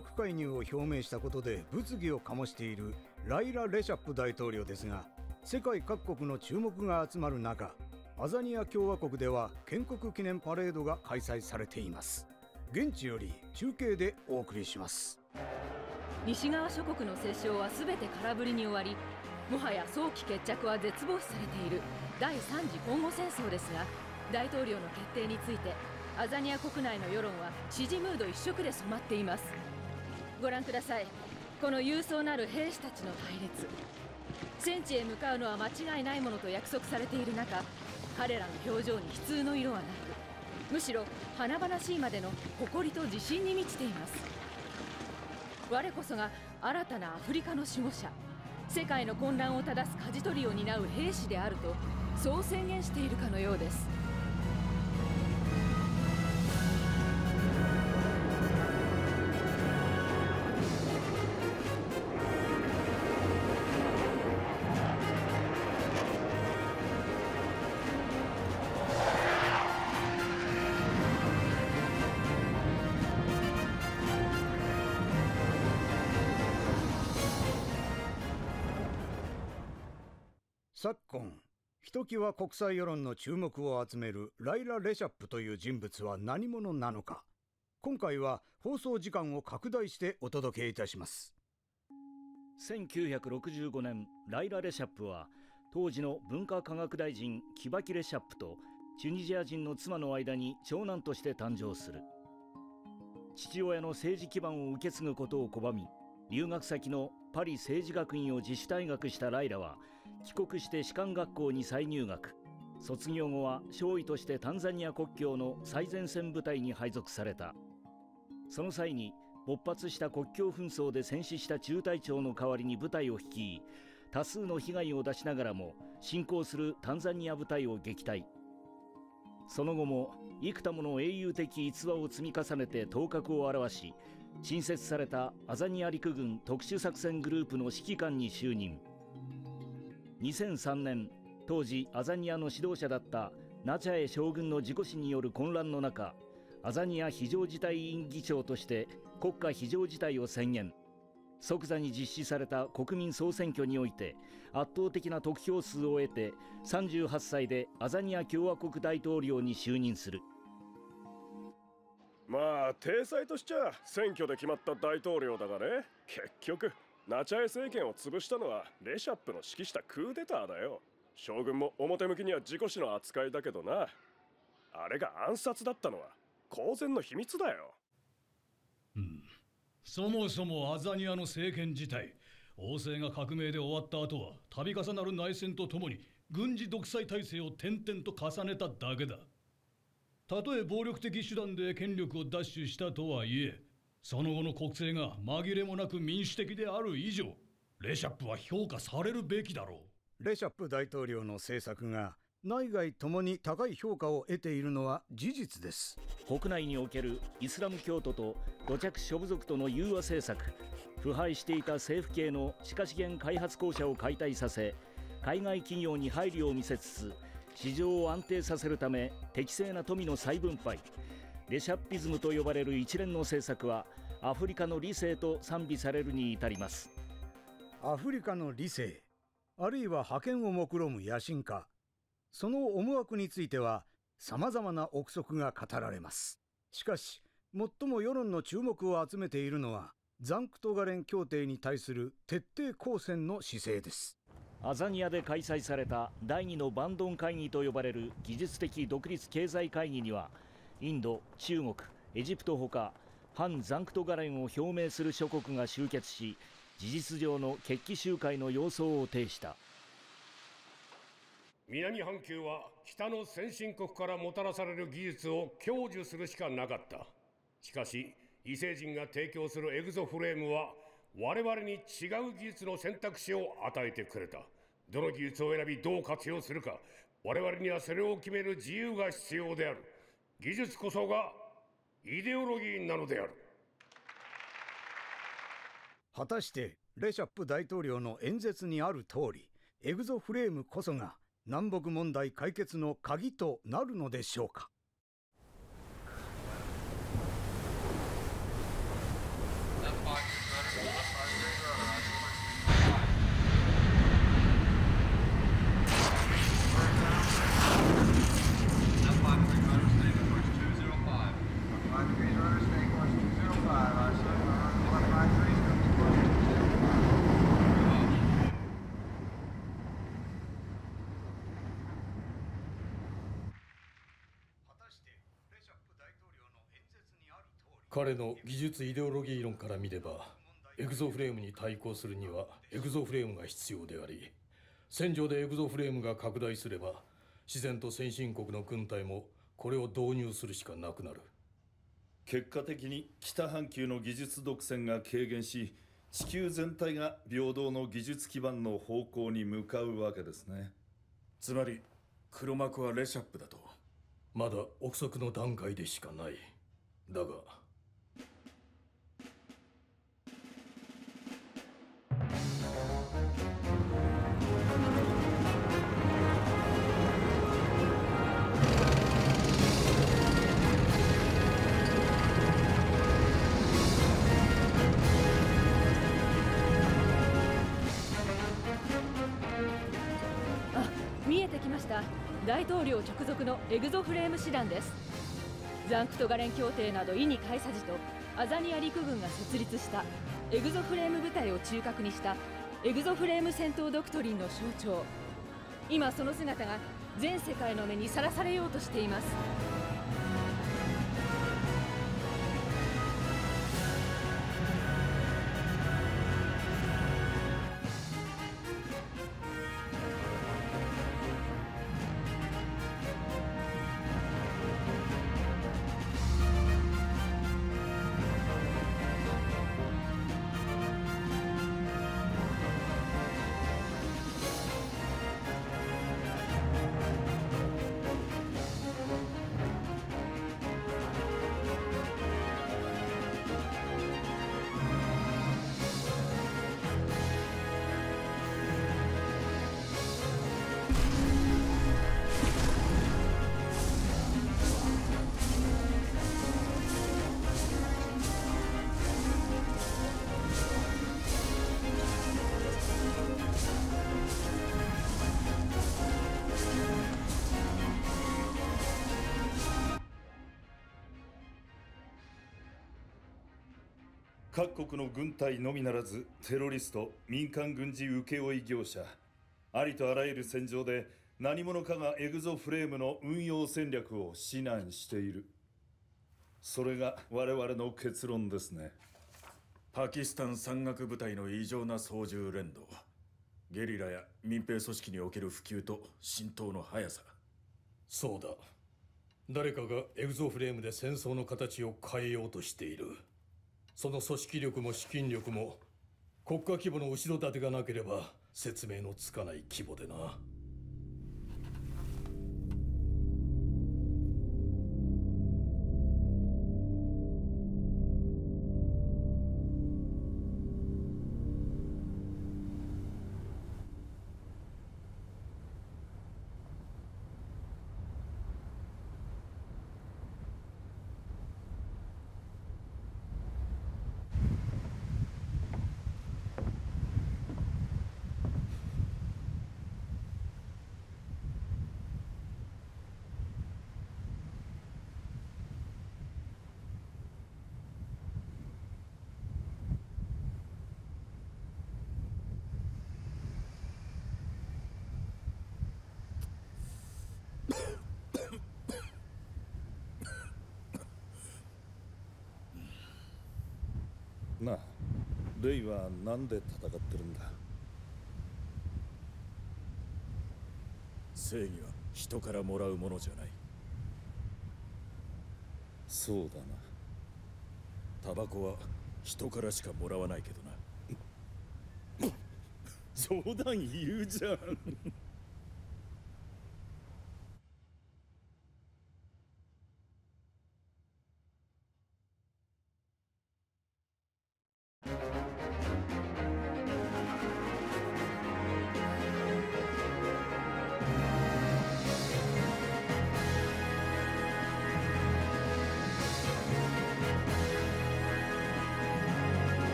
力介入を表明したことで物議を醸しているライラ・レシャップ大統領ですが、世界各国の注目が集まる中、アザニア共和国では建国記念パレードが開催されています。現地より中継でお送りします。西側諸国の折衝は全て空振りに終わり、もはや早期決着は絶望視されている第3次コンゴ戦争ですが、大統領の決定についてアザニア国内の世論は支持ムード一色で染まっています。ご覧ください。この勇壮なる兵士たちの隊列、戦地へ向かうのは間違いないものと約束されている中、彼らの表情に悲痛の色はなく、むしろ華々しいまでの誇りと自信に満ちています。我こそが新たなアフリカの守護者、世界の混乱を正す舵取りを担う兵士であると、そう宣言しているかのようです。昨今、ひときわ国際世論の注目を集めるライラ・レシャップという人物は何者なのか。今回は放送時間を拡大してお届けいたします。1965年、ライラ・レシャップは当時の文化科学大臣キバキ・レシャップとチュニジア人の妻の間に長男として誕生する。父親の政治基盤を受け継ぐことを拒み、留学先のパリ政治学院を自主退学したライラは帰国して士官学校に再入学。卒業後は少尉としてタンザニア国境の最前線部隊に配属された。その際に勃発した国境紛争で戦死した中隊長の代わりに部隊を率い、多数の被害を出しながらも侵攻するタンザニア部隊を撃退。その後も幾多もの英雄的逸話を積み重ねて頭角を現し、新設されたアザニア陸軍特殊作戦グループの指揮官に就任。2003年、当時アザニアの指導者だったナチャエ将軍の事故死による混乱の中、アザニア非常事態委員議長として国家非常事態を宣言。即座に実施された国民総選挙において圧倒的な得票数を得て、38歳でアザニア共和国大統領に就任する。まあ体裁としちゃ選挙で決まった大統領だがね、結局ナチャエ政権を潰したのはレシャップの指揮したクーデターだよ。将軍も表向きには事故死の扱いだけどな、あれが暗殺だったのは公然の秘密だよ。そもそもアザニアの政権自体、王政が革命で終わった後は度重なる内戦とともに軍事独裁体制を転々と重ねただけだ。たとえ暴力的手段で権力を奪取したとはいえ、その後の国政が紛れもなく民主的である以上、レシャップは評価されるべきだろう。レシャップ大統領の政策が内外ともに高い評価を得ているのは事実です。国内におけるイスラム教徒と土着諸部族との融和政策、腐敗していた政府系の地下資源開発公社を解体させ、海外企業に配慮を見せつつ市場を安定させるため適正な富の再分配、レシャッピズムと呼ばれる一連の政策はアフリカの理性と賛美されるに至ります。アフリカの理性、あるいは覇権を目論む野心家、その思惑については様々な憶測が語られます。しかし最も世論の注目を集めているのはザンクトガレン協定に対する徹底抗戦の姿勢です。アザニアで開催された第2のバンドン会議と呼ばれる技術的独立経済会議には、インド、中国、エジプトほか反ザンクトガレンを表明する諸国が集結し、事実上の決起集会の様相を呈した。南半球は北の先進国からもたらされる技術を享受するしかなかった。しかし異星人が提供するエグゾフレームは我々に違う技術の選択肢を与えてくれた。どの技術を選びどう活用するか、我々にはそれを決める自由が必要である。技術こそがイデオロギーなのである。果たしてレシャップ大統領の演説にある通り、エグゾフレームこそが南北問題解決の鍵となるのでしょうか。彼の技術イデオロギー論から見れば、エグゾフレームに対抗するにはエグゾフレームが必要であり、戦場でエグゾフレームが拡大すれば、自然と先進国の軍隊もこれを導入するしかなくなる。結果的に北半球の技術独占が軽減し、地球全体が平等の技術基盤の方向に向かうわけですね。つまり黒幕はレシャップだと。まだ憶測の段階でしかない。だが見えてきました。大統領直属のエグゾフレーム師団です。ザンクトガレン協定など意に介さずとアザニア陸軍が設立したエグゾフレーム部隊を中核にしたエグゾフレーム戦闘ドクトリンの象徴。今その姿が全世界の目にさらされようとしています。各国の軍隊のみならずテロリスト、民間軍事請負業者、ありとあらゆる戦場で何者かがエグゾフレームの運用戦略を指南している。それが我々の結論ですね。パキスタン山岳部隊の異常な操縦連動、ゲリラや民兵組織における普及と浸透の速さ。そうだ。誰かがエグゾフレームで戦争の形を変えようとしている。その組織力も資金力も国家規模の後ろ盾がなければ説明のつかない規模でな。なあ、レイはなんで戦ってるんだ？正義は人からもらうものじゃない。そうだな。タバコは人からしかもらわないけどな。冗談言うじゃん。